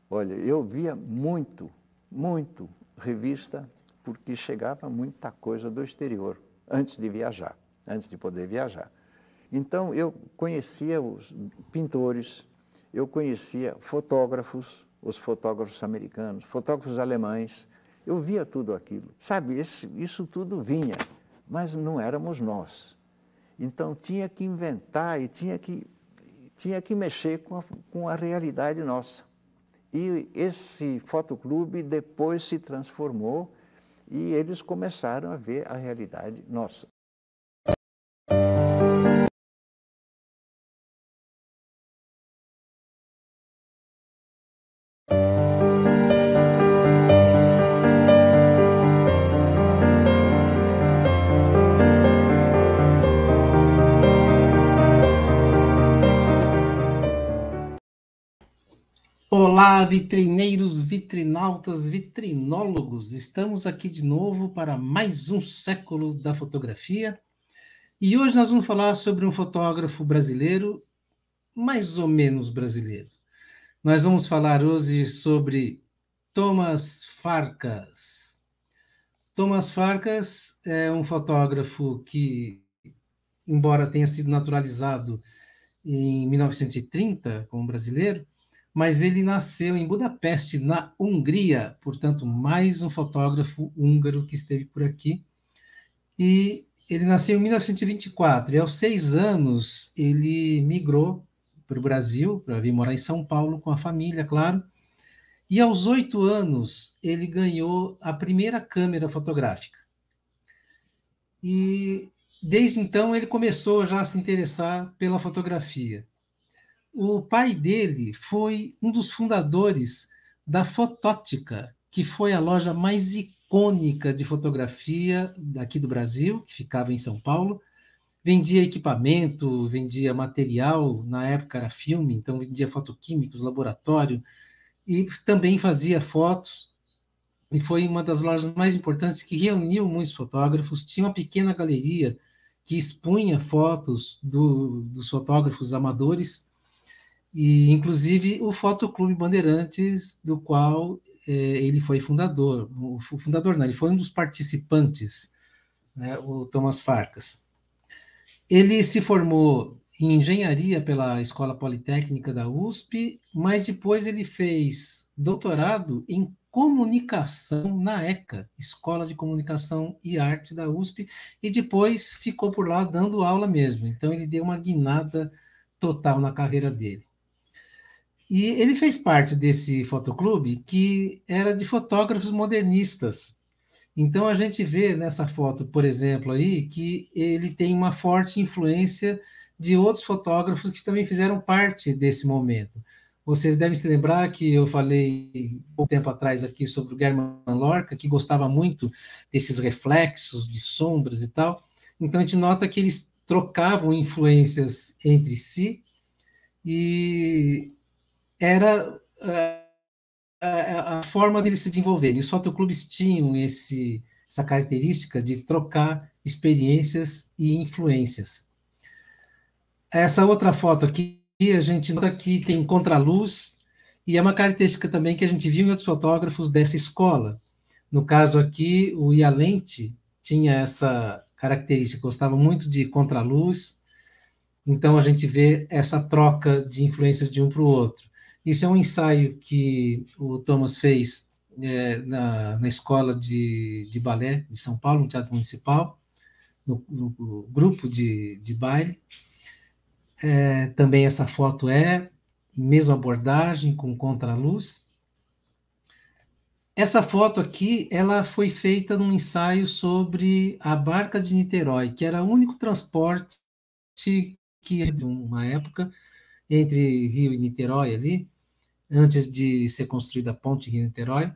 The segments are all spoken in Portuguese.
Olha, eu via muito, muito revista, porque chegava muita coisa do exterior, antes de viajar, antes de poder viajar. Então, eu conhecia os pintores, eu conhecia fotógrafos, os fotógrafos americanos, fotógrafos alemães, eu via tudo aquilo. Sabe, isso tudo vinha, mas não éramos nós. Então, tinha que inventar e tinha que mexer com a realidade nossa. E esse fotoclube depois se transformou e eles começaram a ver a realidade nossa. Olá, vitrineiros, vitrinautas, vitrinólogos! Estamos aqui de novo para mais um século da fotografia. E hoje nós vamos falar sobre um fotógrafo brasileiro, mais ou menos brasileiro. Nós vamos falar hoje sobre Thomas Farkas. Thomas Farkas é um fotógrafo que, embora tenha sido naturalizado em 1930 como brasileiro, mas ele nasceu em Budapeste, na Hungria, portanto, mais um fotógrafo húngaro que esteve por aqui. E ele nasceu em 1924, e aos 6 anos ele migrou para o Brasil, para vir morar em São Paulo com a família, claro. E aos 8 anos ele ganhou a primeira câmera fotográfica. E desde então ele começou já a se interessar pela fotografia. O pai dele foi um dos fundadores da Fotótica, que foi a loja mais icônica de fotografia daqui do Brasil, que ficava em São Paulo. Vendia equipamento, vendia material, na época era filme, então vendia fotoquímicos, laboratório, e também fazia fotos. E foi uma das lojas mais importantes que reuniu muitos fotógrafos. Tinha uma pequena galeria que expunha fotos dos fotógrafos amadores, e inclusive o Fotoclube Bandeirantes, do qual ele foi fundador. O fundador não, ele foi um dos participantes, né, o Thomas Farkas. Ele se formou em engenharia pela Escola Politécnica da USP, mas depois ele fez doutorado em comunicação na ECA, Escola de Comunicação e Arte da USP, e depois ficou por lá dando aula mesmo. Então ele deu uma guinada total na carreira dele. E ele fez parte desse fotoclube que era de fotógrafos modernistas. Então a gente vê nessa foto, por exemplo, aí, que ele tem uma forte influência de outros fotógrafos que também fizeram parte desse momento. Vocês devem se lembrar que eu falei um pouco tempo atrás aqui sobre o German Lorca, que gostava muito desses reflexos de sombras e tal. Então a gente nota que eles trocavam influências entre si, e era a forma deles se desenvolverem. Os fotoclubes tinham essa característica de trocar experiências e influências. Essa outra foto aqui, a gente nota que tem contraluz, e é uma característica também que a gente viu em outros fotógrafos dessa escola. No caso aqui, o Ialente tinha essa característica, gostava muito de contraluz, então a gente vê essa troca de influências de um para o outro. Isso é um ensaio que o Thomas fez na escola de balé de São Paulo, no Teatro Municipal, no grupo de baile. Também essa foto mesma abordagem, com contraluz. Essa foto aqui, ela foi feita num ensaio sobre a Barca de Niterói, que era o único transporte que, de uma época, entre Rio e Niterói ali, antes de ser construída a ponte Rio-Niterói.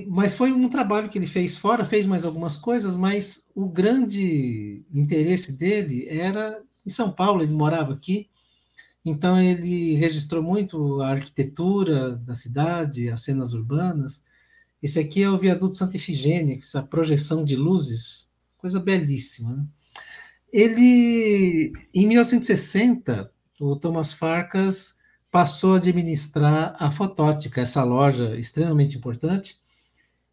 Mas foi um trabalho que ele fez fora, fez mais algumas coisas, mas o grande interesse dele era em São Paulo, ele morava aqui, então ele registrou muito a arquitetura da cidade, as cenas urbanas. Esse aqui é o viaduto Santa Efigênia, essa projeção de luzes, coisa belíssima, né? Ele, em 1960, o Thomas Farkas passou a administrar a Fotótica, essa loja extremamente importante,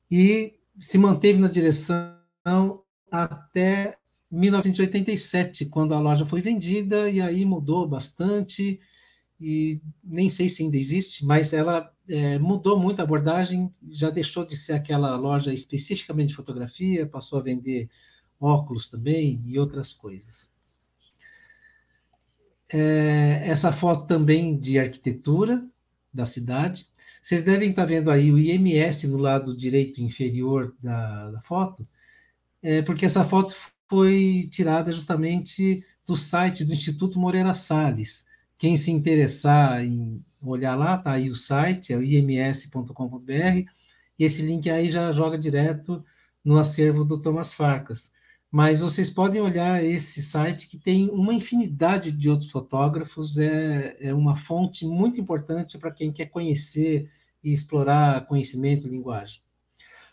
e se manteve na direção até 1987, quando a loja foi vendida, e aí mudou bastante, e nem sei se ainda existe, mas ela mudou muito a abordagem, já deixou de ser aquela loja especificamente de fotografia, passou a vender óculos também e outras coisas. Essa foto também de arquitetura da cidade. Vocês devem estar vendo aí o IMS no lado direito inferior da foto, porque essa foto foi tirada justamente do site do Instituto Moreira Salles. Quem se interessar em olhar lá, está aí o site, é o ims.com.br, e esse link aí já joga direto no acervo do Thomas Farkas. Mas vocês podem olhar esse site que tem uma infinidade de outros fotógrafos, é uma fonte muito importante para quem quer conhecer e explorar conhecimento e linguagem.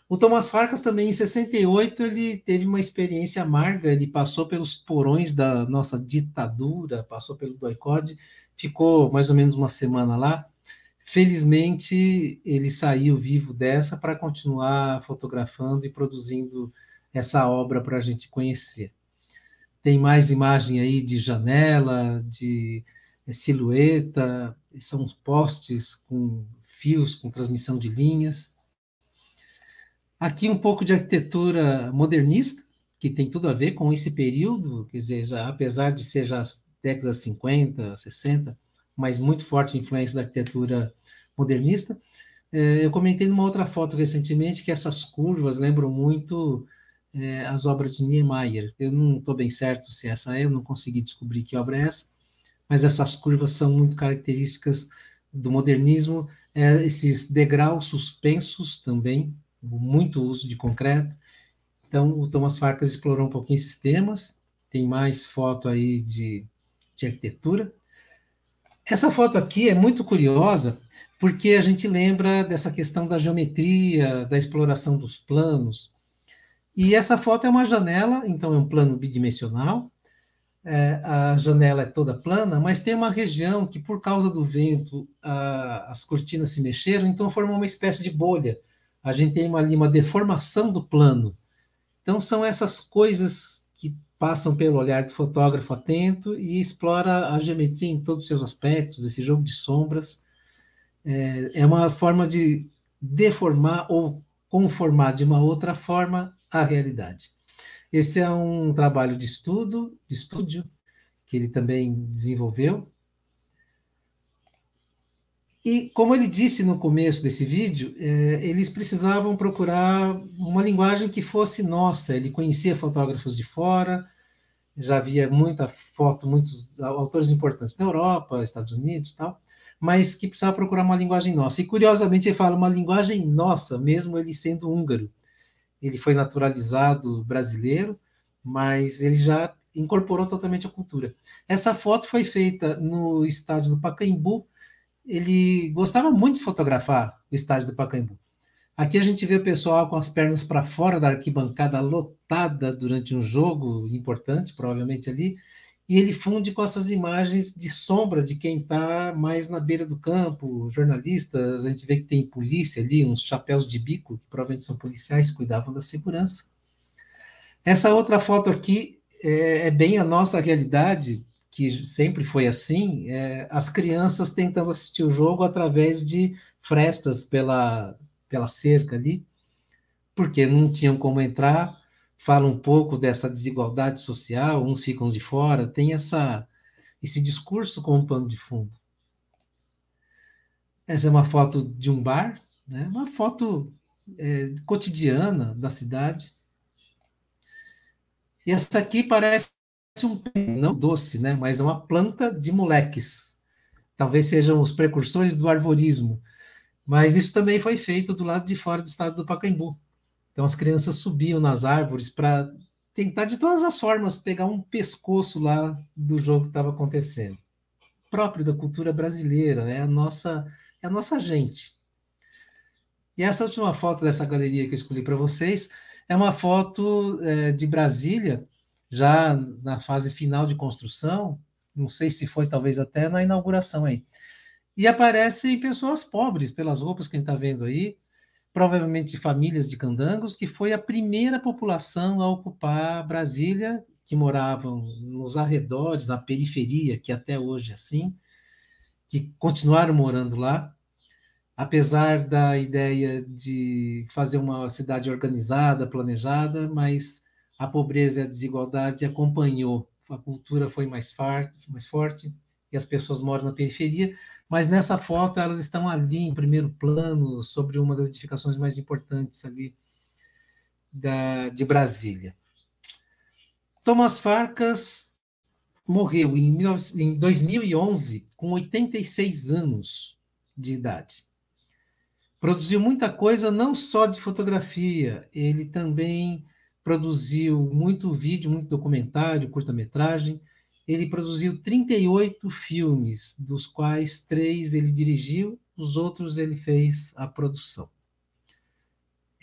O Thomas Farkas também, em 68, ele teve uma experiência amarga, ele passou pelos porões da nossa ditadura, passou pelo doicode, ficou mais ou menos uma semana lá. Felizmente, ele saiu vivo dessa para continuar fotografando e produzindo essa obra para a gente conhecer. Tem mais imagem aí de janela, de silhueta, são postes com fios, com transmissão de linhas. Aqui um pouco de arquitetura modernista, que tem tudo a ver com esse período, quer dizer, apesar de ser já as décadas 50, 60, mas muito forte influência da arquitetura modernista. Eu comentei numa outra foto recentemente que essas curvas lembram muito as obras de Niemeyer. Eu não estou bem certo se essa é, eu não consegui descobrir que obra é essa, mas essas curvas são muito características do modernismo, esses degraus suspensos também, muito uso de concreto. Então, o Thomas Farkas explorou um pouquinho esses temas. Tem mais foto aí de arquitetura. Essa foto aqui é muito curiosa, porque a gente lembra dessa questão da geometria, da exploração dos planos. E essa foto é uma janela, então é um plano bidimensional. A janela é toda plana, mas tem uma região que, por causa do vento, as cortinas se mexeram, então formou uma espécie de bolha. A gente tem ali uma deformação do plano. Então, são essas coisas que passam pelo olhar do fotógrafo atento e explora a geometria em todos os seus aspectos, esse jogo de sombras. É uma forma de deformar ou conformar de uma outra forma a realidade. Esse é um trabalho de estúdio, que ele também desenvolveu. E, como ele disse no começo desse vídeo, eles precisavam procurar uma linguagem que fosse nossa. Ele conhecia fotógrafos de fora, já havia muita foto, muitos autores importantes da Europa, Estados Unidos e tal, mas que precisava procurar uma linguagem nossa. E, curiosamente, ele fala uma linguagem nossa, mesmo ele sendo húngaro. Ele foi naturalizado brasileiro, mas ele já incorporou totalmente a cultura. Essa foto foi feita no estádio do Pacaembu. Ele gostava muito de fotografar o estádio do Pacaembu. Aqui a gente vê o pessoal com as pernas para fora da arquibancada lotada durante um jogo importante, provavelmente ali, e ele funde com essas imagens de sombra de quem está mais na beira do campo, jornalistas, a gente vê que tem polícia ali, uns chapéus de bico, que provavelmente são policiais, cuidavam da segurança. Essa outra foto aqui é bem a nossa realidade, que sempre foi assim, as crianças tentando assistir o jogo através de frestas pela cerca ali, porque não tinham como entrar. Fala um pouco dessa desigualdade social, uns ficam de fora, tem esse discurso como pano de fundo. Essa é uma foto de um bar, né? Uma foto cotidiana da cidade. E essa aqui parece não doce, né? Mas é uma planta de moleques. Talvez sejam os precursores do arvorismo. Mas isso também foi feito do lado de fora do estado do Pacaembu. Então as crianças subiam nas árvores para tentar de todas as formas pegar um pescoço lá do jogo que estava acontecendo. Próprio da cultura brasileira, né? É a nossa gente. E essa última foto dessa galeria que eu escolhi para vocês é uma foto de Brasília, já na fase final de construção, não sei se foi talvez até na inauguração aí. E aparecem pessoas pobres, pelas roupas que a gente está vendo aí, provavelmente famílias de candangos, que foi a primeira população a ocupar Brasília, que moravam nos arredores, na periferia, que até hoje é assim, que continuaram morando lá, apesar da ideia de fazer uma cidade organizada, planejada, mas a pobreza e a desigualdade acompanhou. A cultura foi mais forte e as pessoas moram na periferia, mas nessa foto elas estão ali em primeiro plano, sobre uma das edificações mais importantes ali de Brasília. Thomas Farkas morreu em 2011 com 86 anos de idade. Produziu muita coisa, não só de fotografia, ele também produziu muito vídeo, muito documentário, curta-metragem. Ele produziu 38 filmes, dos quais 3 ele dirigiu, os outros ele fez a produção.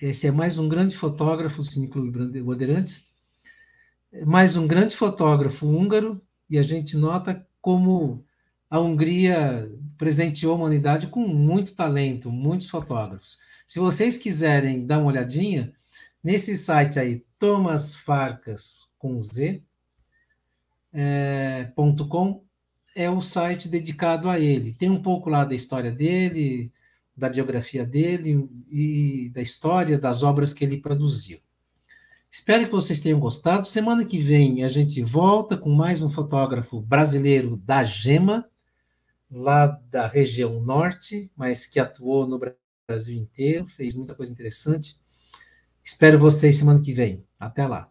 Esse é mais um grande fotógrafo do Cineclube Bandeirantes, mais um grande fotógrafo húngaro, e a gente nota como a Hungria presenteou a humanidade com muito talento, muitos fotógrafos. Se vocês quiserem dar uma olhadinha, nesse site aí, thomasfarkas, com Z, .com, é o site dedicado a ele. Tem um pouco lá da história dele, da biografia dele e da história das obras que ele produziu. Espero que vocês tenham gostado. Semana que vem a gente volta com mais um fotógrafo brasileiro da Gema, lá da região norte, mas que atuou no Brasil inteiro, fez muita coisa interessante. Espero vocês semana que vem. Até lá.